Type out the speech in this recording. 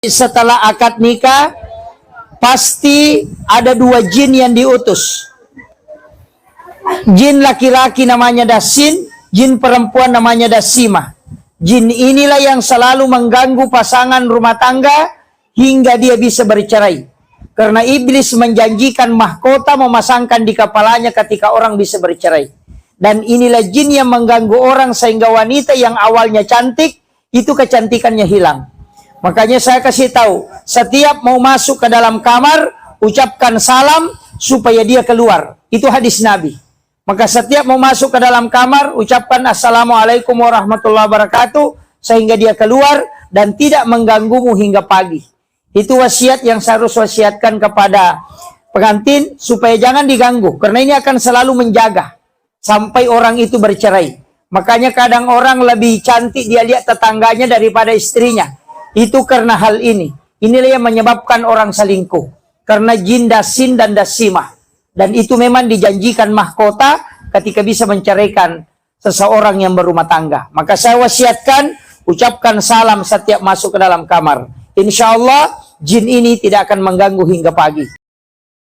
Setelah akad nikah, pasti ada dua jin yang diutus. Jin laki-laki namanya Dasin, jin perempuan namanya Dasima. Jin inilah yang selalu mengganggu pasangan rumah tangga hingga dia bisa bercerai. Karena iblis menjanjikan mahkota memasangkan di kepalanya ketika orang bisa bercerai. Dan inilah jin yang mengganggu orang sehingga wanita yang awalnya cantik, itu kecantikannya hilang. Makanya saya kasih tahu, setiap mau masuk ke dalam kamar, ucapkan salam supaya dia keluar. Itu hadis Nabi. Maka setiap mau masuk ke dalam kamar, ucapkan Assalamualaikum warahmatullahi wabarakatuh, sehingga dia keluar dan tidak mengganggumu hingga pagi. Itu wasiat yang saya harus wasiatkan kepada pengantin, supaya jangan diganggu. Karena ini akan selalu menjaga sampai orang itu bercerai. Makanya kadang orang lebih cantik dia lihat tetangganya daripada istrinya. Itu karena hal ini. Inilah yang menyebabkan orang selingkuh. Karena jin Dasin dan Dasima. Dan itu memang dijanjikan mahkota ketika bisa menceraikan seseorang yang berumah tangga. Maka saya wasiatkan, ucapkan salam setiap masuk ke dalam kamar. Insya Allah jin ini tidak akan mengganggu hingga pagi.